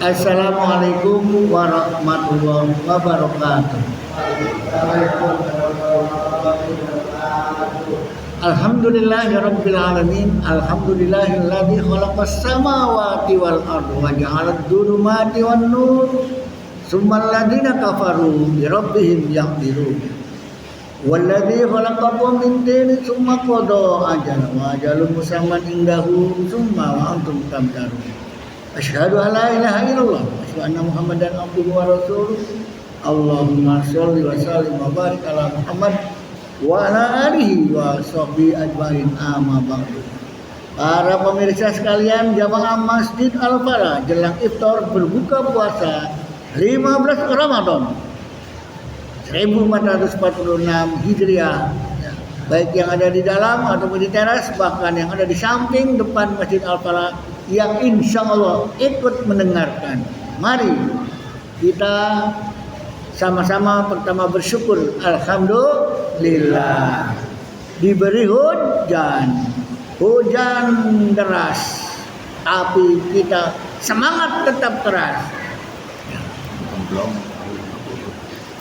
Assalamualaikum warahmatullahi wabarakatuh. Alhamdulillahirabbil alamin. Alhamdulillahilladzi khalaqas samawati wal arda wa ja'alad dhulumati wan nur. Tsummal ladzina kafaru bi rabbihim ya'dilun. Walladzi khalaqakum min tin tsumma qada ajalan wa ajalun musamman indahu tsumma wa antum tamtarun. Asyhadu an la ilaha illallah wa asyhadu anna Muhammadan abduhu wa rasuluh. Allahumma sholli wa sallim wa barik ala Muhammad wa ala alihi wa sahbihi ajmain, amma ba'du. Para pemirsa sekalian, jamaah Masjid Al-Falah jelang iftar berbuka puasa 15 Ramadan 1446 Hijriah, baik yang ada di dalam ataupun di teras, bahkan yang ada di samping depan Masjid Al-Falah yang insya Allah ikut mendengarkan. Mari kita sama-sama pertama bersyukur, alhamdulillah diberi hujan deras, tapi kita semangat tetap keras.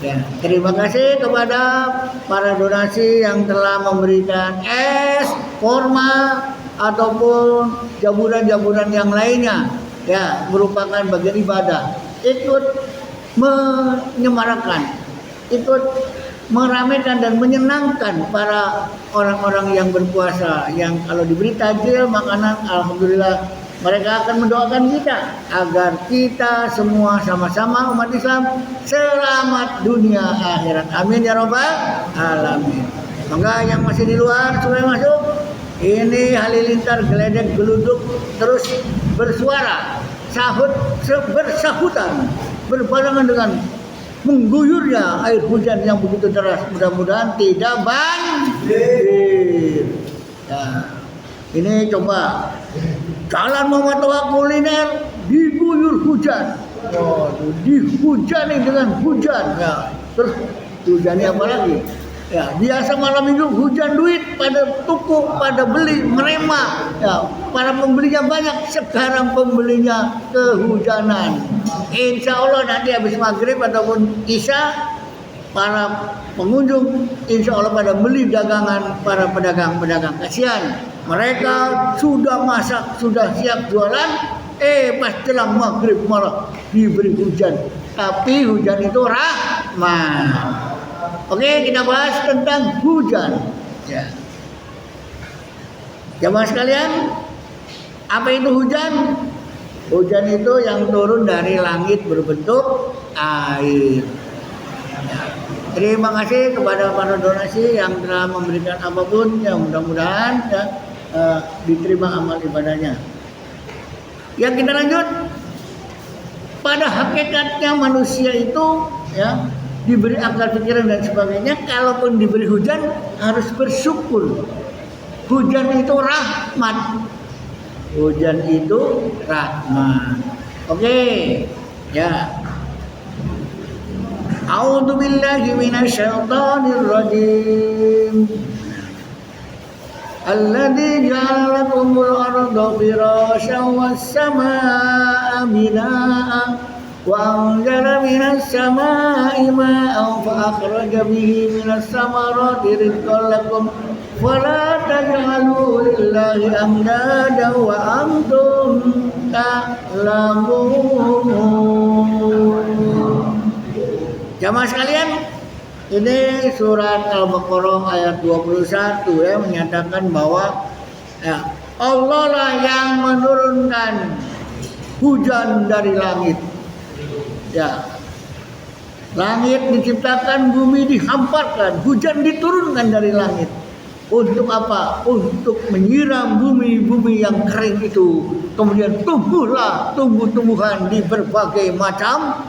Ya, terima kasih kepada para donasi yang telah memberikan es, kurma ataupun jamuran-jamuran yang lainnya, ya, merupakan bagian ibadah, ikut menyemarakan, ikut meramaikan dan menyenangkan para orang-orang yang berpuasa, yang kalau diberi takjil makanan, alhamdulillah mereka akan mendoakan kita agar kita semua sama-sama umat Islam selamat dunia akhirat. Amin ya rabbal alamin. Maka yang masih di luar supaya masuk. Ini halilintar geledek geluduk terus bersuara, sahut bersahutan, berbarengan dengan mengguyurnya air hujan yang begitu deras. Mudah-mudahan tidak banjir. Ya, ini coba Jalan Muhammad Toha kuliner diguyur hujan. Waduh, dihujani dengan hujan. Ya, terus hujannya apa lagi? Ya, biasa malam minggu hujan duit pada tuku, pada beli, merema. Ya, para pembelinya banyak. Sekarang pembelinya kehujanan. Insya Allah nanti habis maghrib ataupun isya, para pengunjung insya Allah pada beli dagangan para pedagang-pedagang. Kasihan, mereka sudah masak, sudah siap jualan, pas jelang maghrib malah diberi hujan. Tapi hujan itu rahmat. Oke, kita bahas tentang hujan. Ya. Jamaah sekalian, apa itu hujan? Hujan itu yang turun dari langit berbentuk air. Ya. Terima kasih kepada para donasi yang telah memberikan apapun, ya, mudah-mudahan ya, diterima amal ibadahnya. Yang kita lanjut, pada hakikatnya manusia itu ya diberi akal pikiran dan sebagainya. Kalaupun diberi hujan harus bersyukur. Hujan itu rahmat. Hujan itu rahmat. Oke, ya. A'udzu billahi minasyaitonir rajim. Alladzi ja'ala lakumul arda firasyan was samaa'a binaa'a wa anzala minas samaa'i maa'an fa akhraja bihi minas samarati rizqan lakum fala taj'alu lillahi amdadan wa antum ta'lamun. Jamaah sekalian, ini surat Al-Baqarah ayat 21 ya, menyatakan bahwa ya, Allah lah yang menurunkan hujan dari langit. Ya. Langit diciptakan, bumi dihamparkan, hujan diturunkan dari langit. Untuk apa? Untuk menyiram bumi-bumi yang kering itu. Kemudian tumbuhlah tumbuh-tumbuhan di berbagai macam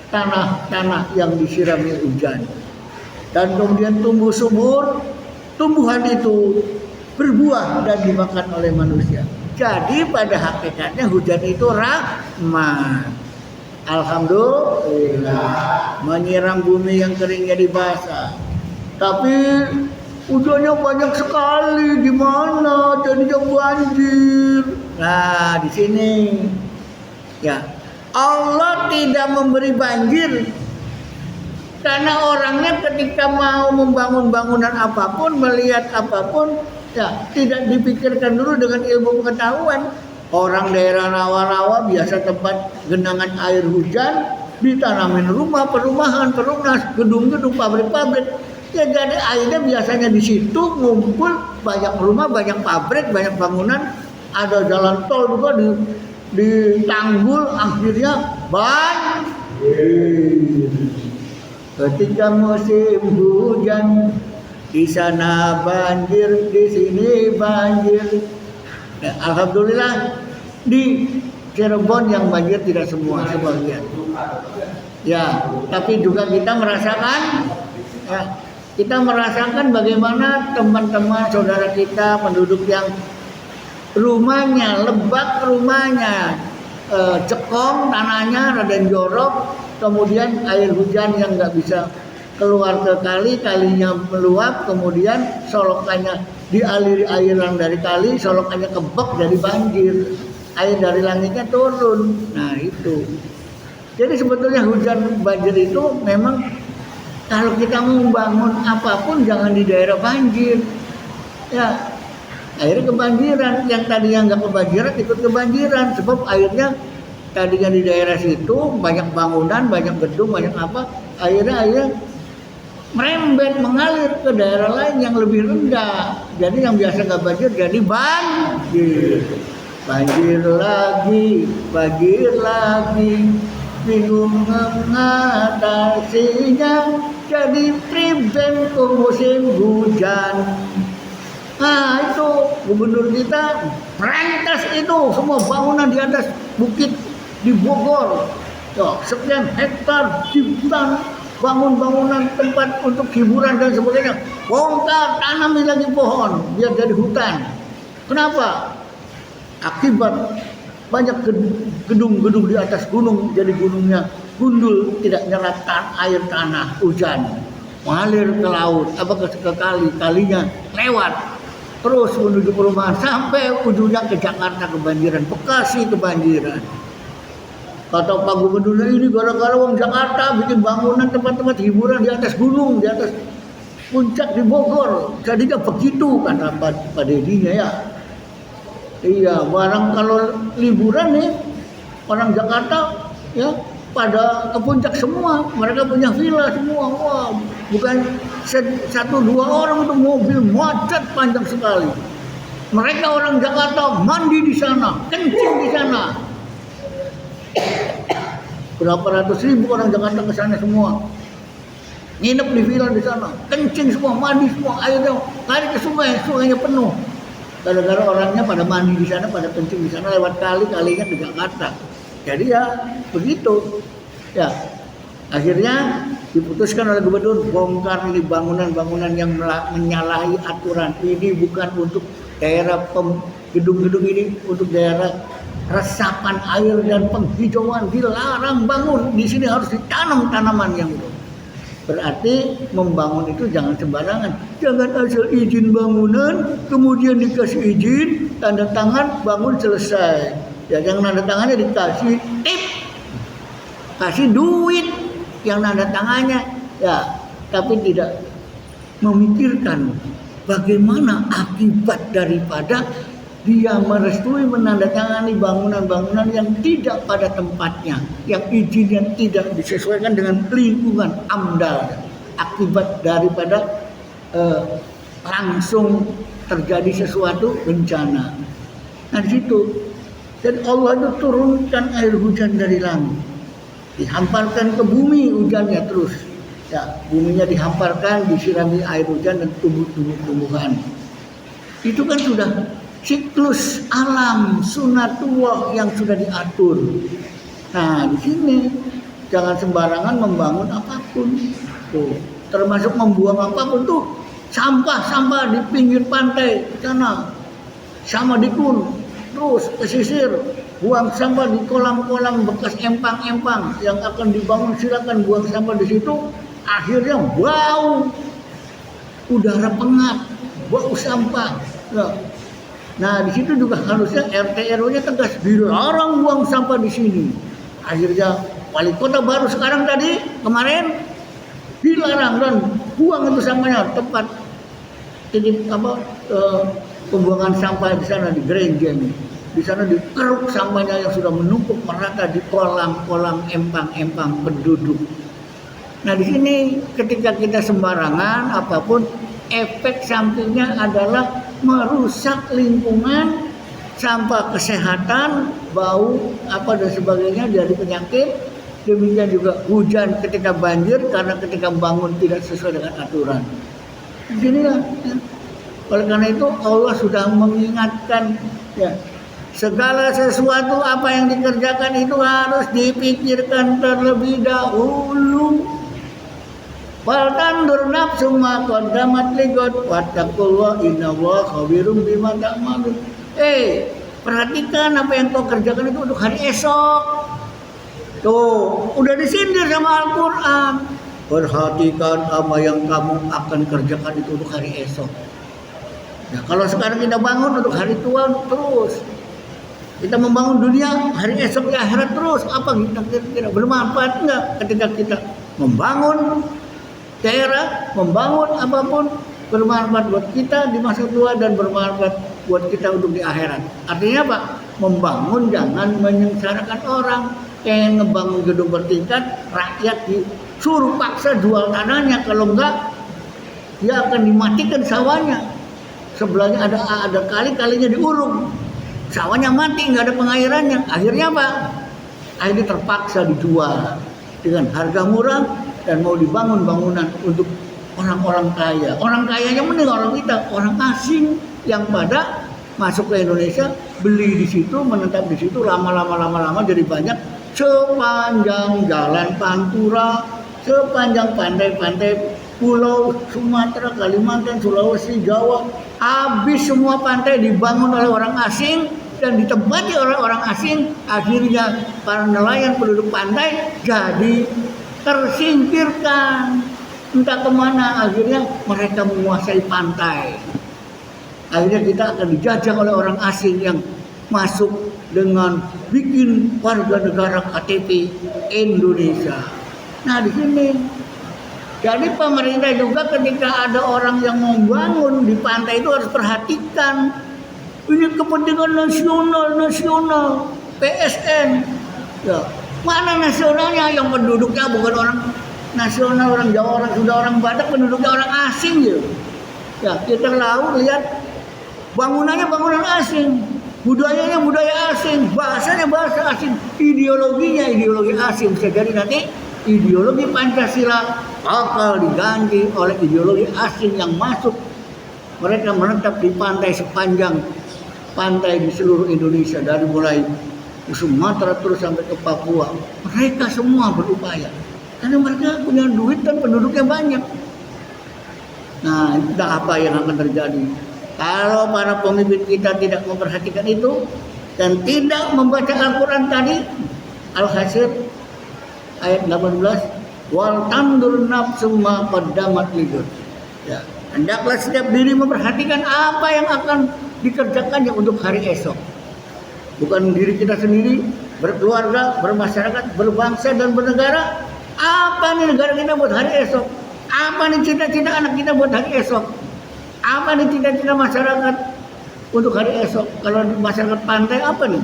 tanah-tanah yang disirami hujan. Dan kemudian tumbuh subur, tumbuhan itu berbuah dan dimakan oleh manusia. Jadi pada hakikatnya hujan itu rahmat. Alhamdulillah, menyiram bumi yang kering jadi basah. Tapi hujannya banyak sekali, gimana jadinya banjir? Nah, di sini Ya, Allah tidak memberi banjir karena orangnya ketika mau membangun bangunan apapun, melihat apapun, ya tidak dipikirkan dulu dengan ilmu pengetahuan. Orang daerah rawa-rawa biasa tempat genangan air hujan, ditanamin rumah, perumahan, perunas, gedung-gedung, pabrik-pabrik. Ya jadi airnya biasanya di situ ngumpul, banyak rumah, banyak pabrik, banyak bangunan, ada jalan tol juga di tanggul, akhirnya banjir. Ketika musim hujan, di sana banjir, di sini banjir. Ya, alhamdulillah di Cirebon yang banjir tidak semua, sebagian. Ya, tapi juga kita merasakan, ya, kita merasakan bagaimana teman-teman saudara kita penduduk yang rumahnya lebak, rumahnya cekong, tanahnya rada jorok, kemudian air hujan yang nggak bisa keluar ke kali, kalinya meluap, kemudian solokannya dialiri airan dari kali, solokannya kebek jadi banjir, air dari langitnya turun. Nah itu. Jadi sebetulnya hujan banjir itu memang kalau kita mau membangun apapun jangan di daerah banjir. Ya, akhirnya kebanjiran, yang tadinya nggak kebanjiran ikut kebanjiran sebab airnya tadinya di daerah situ banyak bangunan, banyak gedung, banyak apa, akhirnya merembet mengalir ke daerah lain yang lebih rendah. Jadi yang biasa nggak banjir jadi banjir, banjir lagi, bingung mengatasinya, jadi preven ke musim hujan. Nah itu gubernur kita merantas itu semua bangunan di atas bukit di Bogor, sekian hektar dibangun bangun-bangunan tempat untuk hiburan dan sebagainya, bongkar, tanami lagi pohon biar jadi hutan. Kenapa? Akibat banyak gedung-gedung di atas gunung, jadi gunungnya gundul, tidak nyerap air tanah hujan, mengalir ke laut, ke kali, kalinya lewat terus menuju perumahan sampai ujungnya ke Jakarta kebanjiran, Bekasi kebanjiran. Kata Pak Gubernur, ini gara-gara orang Jakarta bikin bangunan tempat-tempat hiburan di atas gunung, di atas puncak di Bogor. Jadinya begitu kata Pak Dedinya ya. Iya, barang kalau liburan nih orang Jakarta ya pada ke puncak semua, mereka punya villa semua. Wah, bukan satu dua orang untuk mobil macet panjang sekali. Mereka orang Jakarta mandi di sana, kencing di sana. Berapa ratus ribu orang Jakarta ke sana semua, nginep di villa di sana, kencing semua, mandi semua, airnya lari ke sungai, sungainya penuh. Gara-gara orangnya pada mandi di sana, pada kencing di sana lewat kalinya ke Jakarta. Jadi ya begitu. Ya, akhirnya diputuskan oleh gubernur bongkar ini bangunan-bangunan yang menyalahi aturan. Ini bukan untuk daerah gedung-gedung, ini untuk daerah resapan air dan penghijauan, dilarang bangun. Di sini harus ditanam tanaman yang itu. Berarti membangun itu jangan sembarangan. Jangan asal izin bangunan, kemudian dikasih izin, tanda tangan, bangun selesai. Ya, yang tanda tangannya dikasih tip, kasih duit yang tanda tangannya, ya, tapi tidak memikirkan bagaimana akibat daripada dia merestui menandatangani bangunan-bangunan yang tidak pada tempatnya, yang izinnya tidak disesuaikan dengan lingkungan AMDAL. Akibat daripada langsung terjadi sesuatu bencana. Nah di situ, dan Allah itu turunkan air hujan dari langit, dihamparkan ke bumi hujannya terus. Ya, buminya dihamparkan, disirami air hujan dan tumbuh-tumbuhan. Itu kan sudah siklus alam sunatullah yang sudah diatur. Nah di sini jangan sembarangan membangun apapun, tuh termasuk membuang apapun tuh, sampah di pinggir pantai sana, sama dikun, terus pesisir, buang sampah di kolam-kolam bekas empang-empang yang akan dibangun, silakan buang sampah di situ. Akhirnya bau udara pengap, bau sampah. Nah, Nah, di situ juga harusnya RT RW-nya tegas, dilarang buang sampah di sini. Akhirnya wali kota baru sekarang tadi kemarin dilarang dan buang itu sampahnya tempat titik pembuangan sampah di sana di gereja ini. Di sana dikeruk sampahnya yang sudah menumpuk merata di kolam-kolam empang-empang penduduk. Nah, di sini ketika kita sembarangan apapun, efek sampingnya adalah merusak lingkungan, sampah kesehatan, bau, apa dan sebagainya, jadi penyakit. Demikian juga hujan ketika banjir karena ketika bangun tidak sesuai dengan aturan. Disinilah. Ya. Oleh karena itu Allah sudah mengingatkan, ya, segala sesuatu apa yang dikerjakan itu harus dipikirkan terlebih dahulu. Wal tandur nafsu ma qaddamat lighad wattaqullah innallaha khabirum bima ta'malun. Perhatikan apa yang kau kerjakan itu untuk hari esok. Tuh, udah disindir sama Al-Qur'an. Perhatikan apa yang kamu akan kerjakan itu untuk hari esok. Nah, kalau sekarang kita bangun untuk hari tua terus. Kita membangun dunia, hari esok di akhirat terus. Apa kita kira-kira bermanfaat enggak ketika kita membangun daerah, membangun apapun bermanfaat buat kita di masa tua dan bermanfaat buat kita untuk di akhirat. Artinya apa? Membangun jangan menyengsarakan orang. Kayak ngebangun gedung bertingkat, rakyat disuruh paksa jual tanahnya, kalau enggak dia akan dimatikan sawahnya. Sebelahnya ada kali-kalinya diuruk, sawahnya mati, nggak ada pengairannya. Akhirnya apa? Akhirnya terpaksa dijual dengan harga murah dan mau dibangun bangunan untuk orang-orang kaya. Orang kayanya mending orang kita, orang asing yang pada masuk ke Indonesia, beli di situ, menetap di situ, lama-lama jadi banyak. Sepanjang jalan Pantura, sepanjang pantai-pantai pulau Sumatera, Kalimantan, Sulawesi, Jawa, habis semua pantai dibangun oleh orang asing dan ditempati oleh orang asing. Akhirnya para nelayan penduduk pantai jadi tersingkirkan, entah kemana. Akhirnya mereka menguasai pantai. Akhirnya kita akan dijajah oleh orang asing yang masuk dengan bikin warga negara KTP Indonesia. Nah, di sini jadi pemerintah juga ketika ada orang yang membangun di pantai itu harus perhatikan, ini kepentingan nasional PSN. Ya, mana nasionalnya? Yang penduduknya bukan orang nasional, orang Jawa, orang Sunda, orang Batak, penduduknya orang asing ya. Ya, kita lalu lihat bangunannya bangunan asing, budayanya budaya asing, bahasanya bahasa asing, ideologinya ideologi asing. Bisa jadi nanti ideologi Pancasila bakal diganti oleh ideologi asing yang masuk. Mereka menetap di pantai sepanjang pantai di seluruh Indonesia, dari mulai Sumatera terus sampai ke Papua. Mereka semua berupaya karena mereka punya duit dan penduduknya banyak. Nah, entah apa yang akan terjadi kalau para pemimpin kita tidak memperhatikan itu dan tidak membaca Al-Quran tadi. Al-Hasyr ayat 18, wal tandur nafsu ma qaddamat lighad. Ya, hendaklah setiap diri memperhatikan apa yang akan dikerjakannya untuk hari esok. Bukan diri kita sendiri, berkeluarga, bermasyarakat, berbangsa dan bernegara. Apa nih negara kita buat hari esok? Apa nih cita-cita anak kita buat hari esok? Apa nih cita-cita masyarakat untuk hari esok? Kalau di masyarakat pantai apa nih?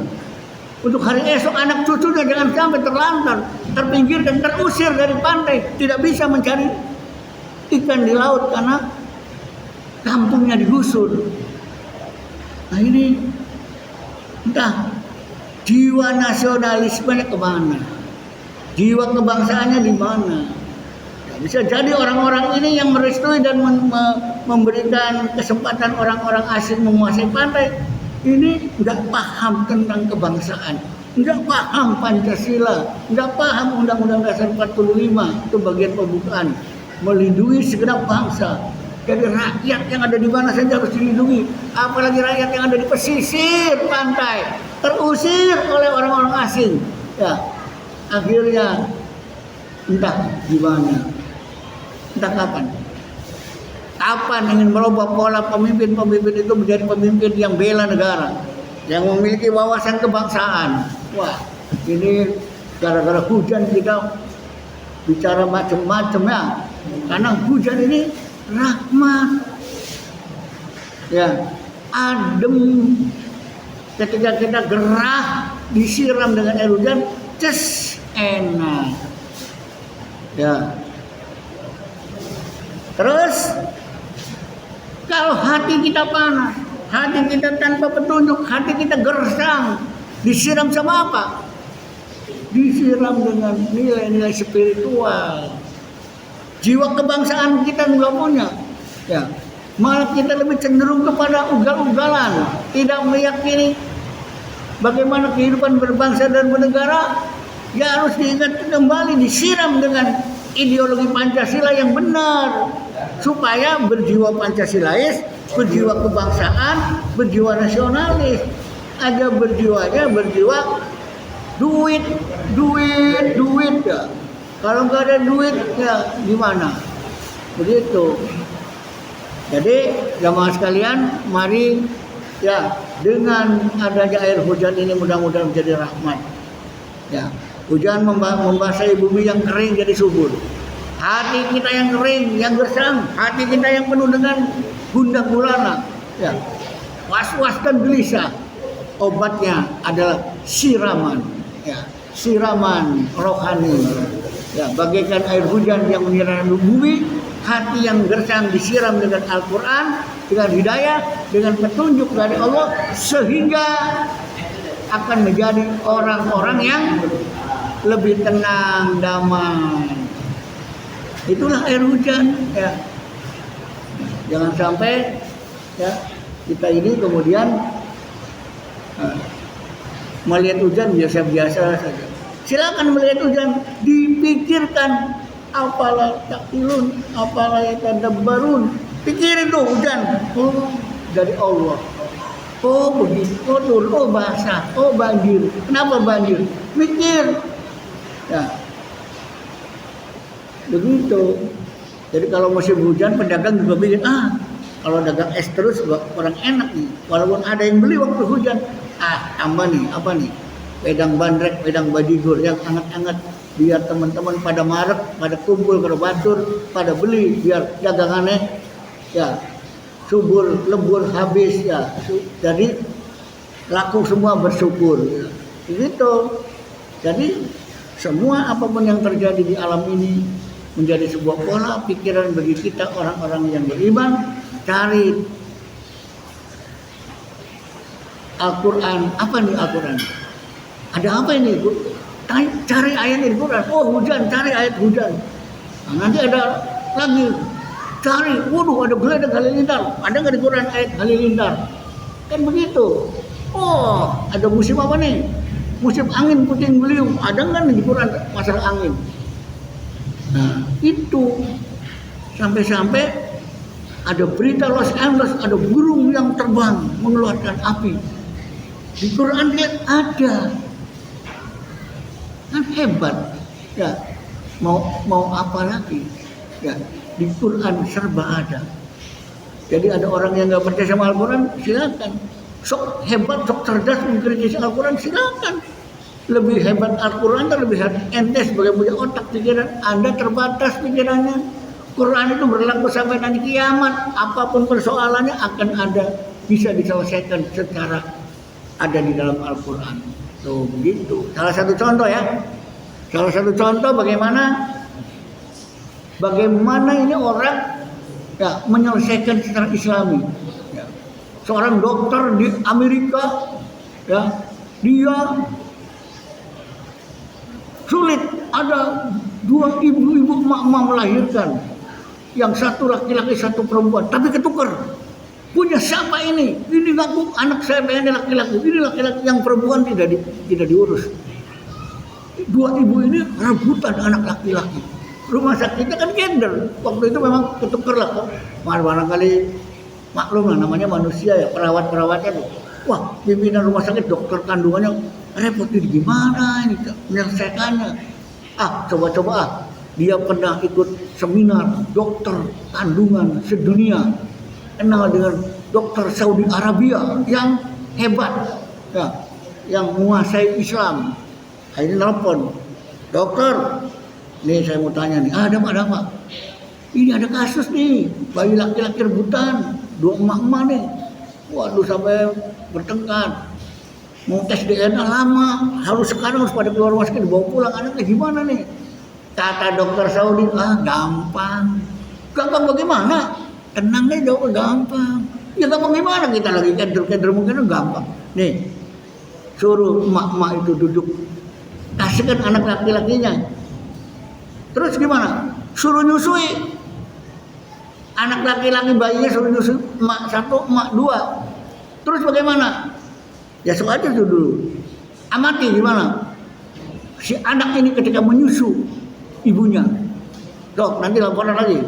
Untuk hari esok anak cucunya jangan sampai terlantar, terpinggirkan, terusir dari pantai, tidak bisa mencari ikan di laut karena kampungnya digusur. Nah, ini entah jiwa nasionalismenya kemana, jiwa kebangsaannya di mana. Ya, bisa jadi orang-orang ini yang merestui dan memberikan kesempatan orang-orang asing menguasai pantai ini nggak paham tentang kebangsaan, nggak paham Pancasila, nggak paham Undang-Undang Dasar 45 itu bagian pembukaan melindungi segenap bangsa. Jadi rakyat yang ada di mana saja harus dilindungi, apalagi rakyat yang ada di pesisir pantai terusir oleh orang-orang asing. Ya, akhirnya entah gimana, entah kapan Kapan ingin merubah pola pemimpin-pemimpin itu menjadi pemimpin yang bela negara, yang memiliki wawasan kebangsaan. Wah, ini gara-gara hujan kita bicara macam-macam ya. Karena hujan ini rahmat. Ya, adem. Ketika kita gerah disiram dengan air hujan, enak. Ya. Terus kalau hati kita panas, hati kita tanpa petunjuk, hati kita gersang, disiram sama apa? Disiram dengan nilai-nilai spiritual. Jiwa kebangsaan kita nggak punya. Ya. Malah kita lebih cenderung kepada ugal-ugalan, tidak meyakini bagaimana kehidupan berbangsa dan bernegara. Ya harus diingat kembali, disiram dengan ideologi Pancasila yang benar, supaya berjiwa Pancasilais, berjiwa kebangsaan, berjiwa nasionalis. Ada berjiwanya berjiwa duit ya. Kalau nggak ada duit ya gimana? Begitu. Jadi jamaah sekalian, mari ya dengan adanya air hujan ini mudah-mudahan menjadi rahmat. Ya, hujan membasahi bumi yang kering jadi subur. Hati kita yang kering, yang gersang, hati kita yang penuh dengan gundah gulana, ya, was-was dan gelisah. Obatnya adalah siraman, ya, siraman rohani. Ya, bagaikan air hujan yang menyirami bumi. Hati yang gersang disiram dengan Al-Quran, dengan hidayah, dengan petunjuk dari Allah, sehingga akan menjadi orang-orang yang lebih tenang, damai. Itulah air hujan. Ya. Jangan sampai ya kita ini kemudian melihat hujan biasa-biasa saja. Silakan melihat hujan, dipikirkan. Apalah takilun, apalah yatadabbarun. Pikirin tuh hujan. Oh, dari Allah. Oh begitu, oh turun, oh basah, oh banjir. Kenapa banjir? Mikir. Ya. Begitu. Jadi kalau musim hujan, pedagang juga bikin, kalau dagang es terus kurang enak nih. Walaupun ada yang beli waktu hujan, tambah nih, apa nih? Wedang bandrek, wedang bajigur yang hangat-hangat. Biar teman-teman pada marek, pada kumpul ke batur, pada beli, biar dagangannya ya subur, lebur, habis ya. Jadi laku semua, bersyukur. Ya. Begitu. Jadi semua apapun yang terjadi di alam ini menjadi sebuah pola pikiran bagi kita orang-orang yang beriman. Cari Al-Quran. Apa nih Al-Quran? Ada apa ini? Cari ayat di Quran. Oh hujan, cari ayat hujan. Nah, nanti ada lagi cari. Waduh, ada geledek halilintar. Ada nggak di Quran ayat halilintar? Kan begitu. Oh, ada musim apa nih? Musim angin puting beliung. Ada nggak nih di Quran masalah angin? Nah, itu sampai-sampai ada berita Los Angeles, ada burung yang terbang mengeluarkan api. Di Quran lihat ada. Kan hebat ya, mau apa lagi ya, di Quran serba ada. Jadi ada orang yang nggak percaya sama Al-Quran, silakan. Sok hebat, sok cerdas mengkritisi Al-Quran, silakan. Lebih hebat Al-Quran atau lebih ente sebagai punya otak pikiran, Anda terbatas pikirannya. Quran itu berlaku sampai nanti kiamat. Apapun persoalannya akan ada, bisa diselesaikan secara ada di dalam Al-Quran. Tuh begitu. Salah satu contoh ya. Salah satu contoh bagaimana ini orang ya menyelesaikan secara Islami. Ya. Seorang dokter di Amerika ya, dia sulit, ada dua ibu-ibu emak-emak melahirkan. Yang satu laki-laki, satu perempuan, tapi ketukar. Punya siapa ini? Ini ngaku anak saya pengen laki-laki. Ini laki-laki, yang perempuan tidak diurus. Dua ibu ini rebutan anak laki-laki. Rumah sakitnya kan gender. Waktu itu memang ketukar lah. Barangkali maklum lah, namanya manusia ya, perawat-perawatnya. Wah, pimpinan rumah sakit, dokter kandungannya repot ini, gimana ini menyelesaikannya. Coba-coba Dia pernah ikut seminar dokter kandungan sedunia, kenal dengan dokter Saudi Arabia yang hebat, ya, yang menguasai Islam. Akhirnya nelpon, dokter, nih saya mau tanya nih, ada apa? Ini ada kasus nih, bayi laki-laki rebutan, 2 emak-emak nih. Waduh, sampai bertengkar. Mau tes DNA lama, sekarang harus pada keluar rumah sakit, dibawa pulang, anaknya gimana nih? Kata dokter Saudi, gampang. Gampang bagaimana? Tenang deh, jawab gampang. Ya gampang gimana, kita lagi keder mungkin gampang. Nih, suruh emak-emak itu duduk, kasihkan anak laki-lakinya. Terus gimana? Suruh nyusui. Anak laki-laki bayinya suruh nyusui, emak 1, emak 2. Terus bagaimana? Ya sok aja dulu. Amati gimana? Si anak ini ketika menyusu ibunya, dok nanti laporan lagi.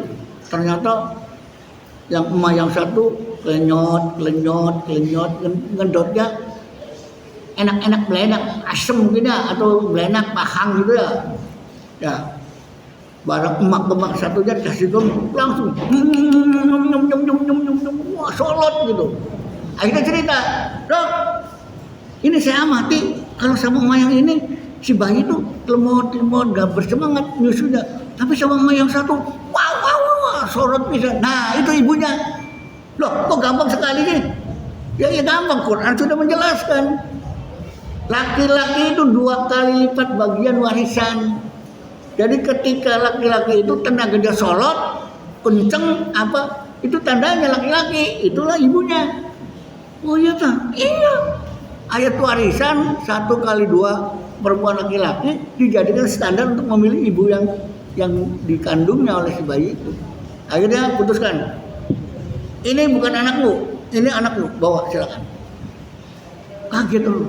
Ternyata yang emak yang 1 klenyot, ngedotnya enak-enak belenak, asem mungkin ya, atau belenak pahang gitu ya. Ya, barang emak 1-nya dikasih langsung wah solot gitu. Akhirnya cerita, dok ini saya amati kalau sama emak yang ini si bayi tuh lemot gak bersemangat nyusunya, tapi sama emak yang 1 wah sorot bisa. Nah itu ibunya. Loh kok gampang sekali nih? Ya gampang, Quran sudah menjelaskan. Laki-laki itu 2 kali lipat bagian warisan. Jadi ketika laki-laki itu tenaganya solot, kenceng apa, itu tandanya laki-laki, itulah ibunya. Oh iya tak? Iya. Ayat warisan 1/2 perempuan laki-laki dijadikan standar untuk memilih ibu yang dikandungnya oleh si bayi itu. Akhirnya putuskan, ini bukan anakmu, ini anakmu, bawa silakan. Kaget dulu.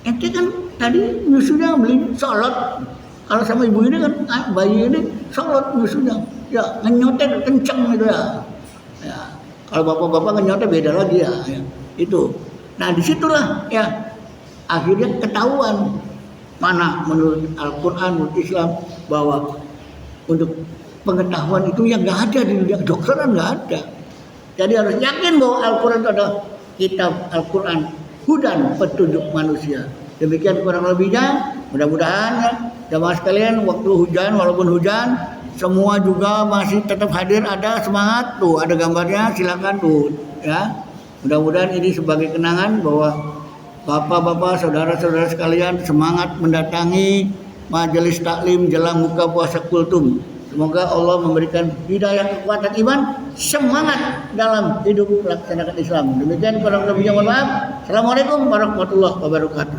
Ente kan tadi nyusunya beli solot. Kalau sama ibu ini kan bayi ini solot nyusunya, ya ngenyotnya kenceng gitu ya. Kalau bapak-bapak ngenyotnya beda lagi ya. Itu. Nah disitulah ya akhirnya ketahuan mana menurut Al-Quran, menurut Islam bahwa untuk pengetahuan itu yang nggak ada di dunia kedokteran, nggak ada. Jadi harus yakin bahwa Al-Quran itu adalah kitab Al-Quran, hudan petunjuk manusia. Demikian kurang lebihnya. Mudah-mudahan ya jamaah sekalian, waktu hujan walaupun hujan semua juga masih tetap hadir, ada semangat tuh, ada gambarnya, silakan tuh ya. Mudah-mudahan ini sebagai kenangan bahwa bapak-bapak, saudara-saudara sekalian semangat mendatangi majelis taklim jelang buka puasa kultum. Semoga Allah memberikan hidayah, kekuatan iman, semangat dalam hidup melaksanakan Islam. Demikian kurang lebihnya, mohon maaf. Assalamualaikum warahmatullahi wabarakatuh.